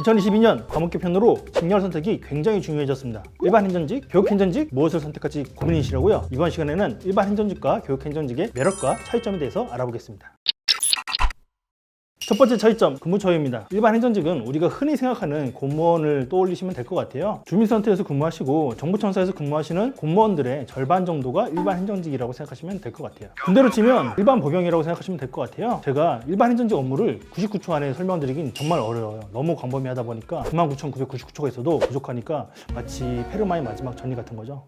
2022년 과목 개편으로 직렬 선택이 굉장히 중요해졌습니다. 일반 행정직, 교육 행정직 무엇을 선택할지 고민이시라고요? 이번 시간에는 일반 행정직과 교육 행정직의 매력과 차이점에 대해서 알아보겠습니다. 첫 번째 차이점, 근무 처우입니다. 일반 행정직은 우리가 흔히 생각하는 공무원을 떠올리시면 될 것 같아요. 주민센터에서 근무하시고 정부청사에서 근무하시는 공무원들의 절반 정도가 일반 행정직이라고 생각하시면 될 것 같아요. 군대로 치면 일반 복용이라고 생각하시면 될 것 같아요. 제가 일반 행정직 업무를 99초 안에 설명드리긴 정말 어려워요. 너무 광범위하다 보니까 99,999초가 있어도 부족하니까 마치 페르마의 마지막 전리 같은 거죠.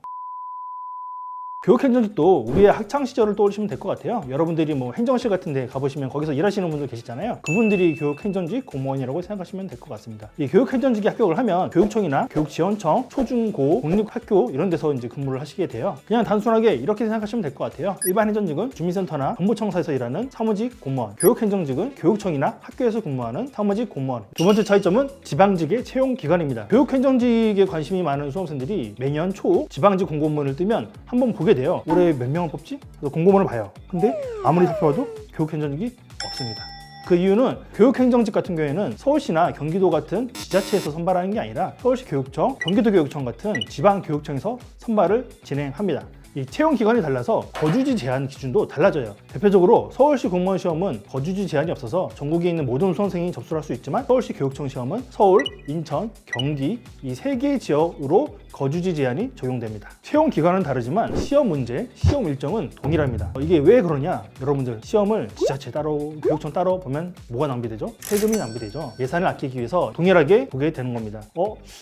교육행정직도 우리의 학창시절을 떠올리시면 될 것 같아요. 여러분들이 뭐 행정실 같은 데 가보시면 거기서 일하시는 분들 계시잖아요. 그분들이 교육행정직 공무원이라고 생각하시면 될 것 같습니다. 이 교육행정직에 합격을 하면 교육청이나 교육지원청, 초중고, 공립학교 이런 데서 이제 근무를 하시게 돼요. 그냥 단순하게 이렇게 생각하시면 될 것 같아요. 일반 행정직은 주민센터나 정부청사에서 일하는 사무직 공무원, 교육행정직은 교육청이나 학교에서 근무하는 사무직 공무원. 두 번째 차이점은 지방직의 채용 기간입니다. 교육행정직에 관심이 많은 수험생들이 매년 초 지방직 공고문을 뜨면 한번 보게 돼요. 올해 몇 명을 뽑지? 그래서 공고문을 봐요. 근데 아무리 살펴봐도 교육행정직이 없습니다. 그 이유는 교육행정직 같은 경우에는 서울시나 경기도 같은 지자체에서 선발하는 게 아니라 서울시 교육청, 경기도교육청 같은 지방교육청에서 선발을 진행합니다. 이 채용 기간이 달라서 거주지 제한 기준도 달라져요. 대표적으로 서울시 공무원 시험은 거주지 제한이 없어서 전국에 있는 모든 수험생이 접수를 할 수 있지만 서울시 교육청 시험은 서울, 인천, 경기 이 3개의 지역으로 거주지 제한이 적용됩니다. 채용 기간은 다르지만 시험 문제, 시험 일정은 동일합니다. 이게 왜 그러냐? 여러분들 시험을 지자체 따로, 교육청 따로 보면 뭐가 낭비되죠? 세금이 낭비되죠. 예산을 아끼기 위해서 동일하게 보게 되는 겁니다.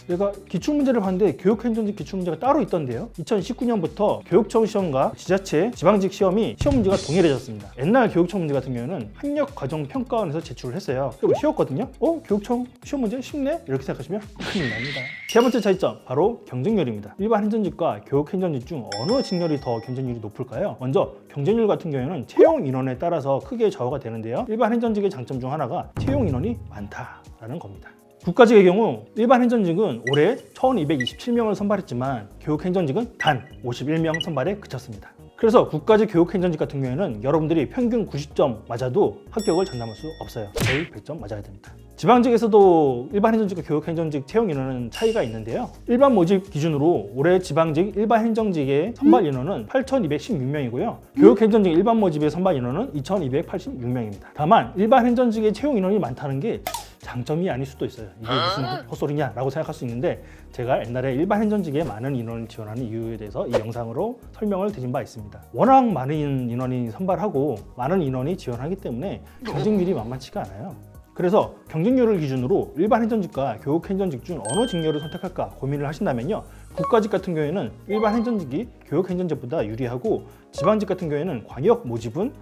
내가 기출문제를 봤는데 교육행정직 기출문제가 따로 있던데요? 2019년부터 교육청 시험과 지자체, 지방직 시험이 시험 문제가 동일해졌습니다. 옛날 교육청 문제 같은 경우는 학력과정평가원에서 제출을 했어요. 그리고 쉬웠거든요? 교육청 시험 문제 쉽네? 이렇게 생각하시면 큰일 납니다. 세 번째 차이점, 바로 경쟁률입니다. 일반 행정직과 교육 행정직 중 어느 직렬이 더 경쟁률이 높을까요? 먼저 경쟁률 같은 경우에는 채용 인원에 따라서 크게 좌우가 되는데요. 일반 행정직의 장점 중 하나가 채용 인원이 많다라는 겁니다. 국가직의 경우 일반 행정직은 올해 1227명을 선발했지만 교육 행정직은 단 51명 선발에 그쳤습니다. 그래서 국가직 교육 행정직 같은 경우에는 여러분들이 평균 90점 맞아도 합격을 장담할 수 없어요. 거의 100점 맞아야 됩니다. 지방직에서도 일반 행정직과 교육 행정직 채용 인원은 차이가 있는데요. 일반 모집 기준으로 올해 지방직 일반 행정직의 선발 인원은 8,216명이고요. 교육 행정직 일반 모집의 선발 인원은 2,286명입니다. 다만 일반 행정직의 채용 인원이 많다는 게 장점이 아닐 수도 있어요. 이게 무슨 헛소리냐라고 생각할 수 있는데 제가 옛날에 일반 행정직에 많은 인원을 지원하는 이유에 대해서 이 영상으로 설명을 드린 바 있습니다. 워낙 많은 인원이 선발하고 많은 인원이 지원하기 때문에 경쟁률이 만만치가 않아요. 그래서 경쟁률을 기준으로 일반 행정직과 교육 행정직 중 어느 직렬을 선택할까 고민을 하신다면요. 국가직 같은 경우에는 일반 행정직이 교육 행정직보다 유리하고 지방직 같은 경우에는 광역 모집은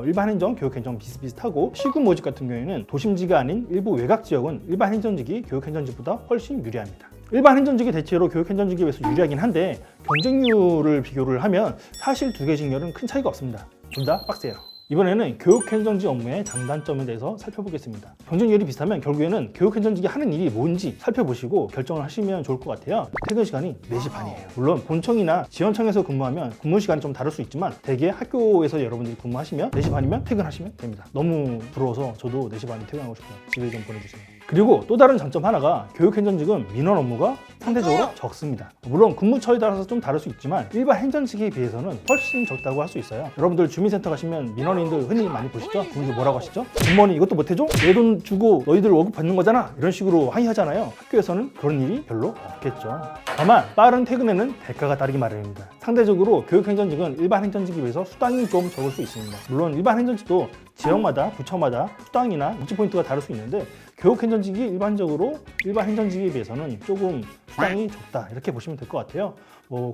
일반 행정, 교육 행정 비슷비슷하고 시군 모집 같은 경우에는 도심지가 아닌 일부 외곽 지역은 일반 행정직이 교육 행정직보다 훨씬 유리합니다. 일반 행정직이 대체로 교육 행정직에 비해서 유리하긴 한데 경쟁률을 비교를 하면 사실 두 개 직렬은 큰 차이가 없습니다. 둘 다 빡세요. 이번에는 교육행정직 업무의 장단점에 대해서 살펴보겠습니다. 경쟁률이 비슷하면 결국에는 교육행정직이 하는 일이 뭔지 살펴보시고 결정을 하시면 좋을 것 같아요. 퇴근 시간이 4시 반이에요. 물론 본청이나 지원청에서 근무하면 근무 시간이 좀 다를 수 있지만 대개 학교에서 여러분들이 근무하시면 4시 반이면 퇴근하시면 됩니다. 너무 부러워서 저도 4시 반에 퇴근하고 싶어요. 집에 좀 보내주세요. 그리고 또 다른 장점 하나가 교육행정직은 민원 업무가 상대적으로 적습니다. 물론 근무처에 따라서 좀 다를 수 있지만 일반 행정직에 비해서는 훨씬 적다고 할 수 있어요. 여러분들 주민센터 가시면 민원인들 흔히 많이 보시죠? 그분들 뭐라고 하시죠? 공무원이 이것도 못해줘? 내 돈 주고 너희들 월급 받는 거잖아? 이런 식으로 항의하잖아요. 학교에서는 그런 일이 별로 없겠죠. 다만 빠른 퇴근에는 대가가 따르기 마련입니다. 상대적으로 교육행정직은 일반 행정직에 비해서 수당이 좀 적을 수 있습니다. 물론 일반 행정직도 지역마다, 부처마다 수당이나 입지 포인트가 다를 수 있는데 교육행정직이 일반적으로 일반 행정직에 비해서는 조금 수당이 적다 이렇게 보시면 될 것 같아요.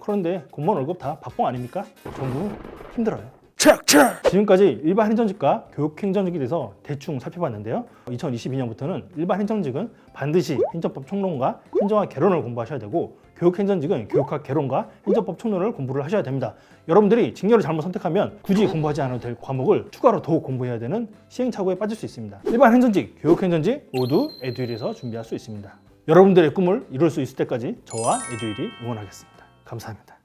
그런데 공무원 월급 다 박봉 아닙니까? 전부 힘들어요. 지금까지 일반 행정직과 교육 행정직에 대해서 대충 살펴봤는데요. 2022년부터는 일반 행정직은 반드시 행정법 총론과 행정학 개론을 공부하셔야 되고 교육 행정직은 교육학 개론과 행정법 총론을 공부를 하셔야 됩니다. 여러분들이 직렬을 잘못 선택하면 굳이 공부하지 않아도 될 과목을 추가로 더 공부해야 되는 시행착오에 빠질 수 있습니다. 일반 행정직, 교육 행정직 모두 에듀윌에서 준비할 수 있습니다. 여러분들의 꿈을 이룰 수 있을 때까지 저와 에듀윌이 응원하겠습니다. 감사합니다.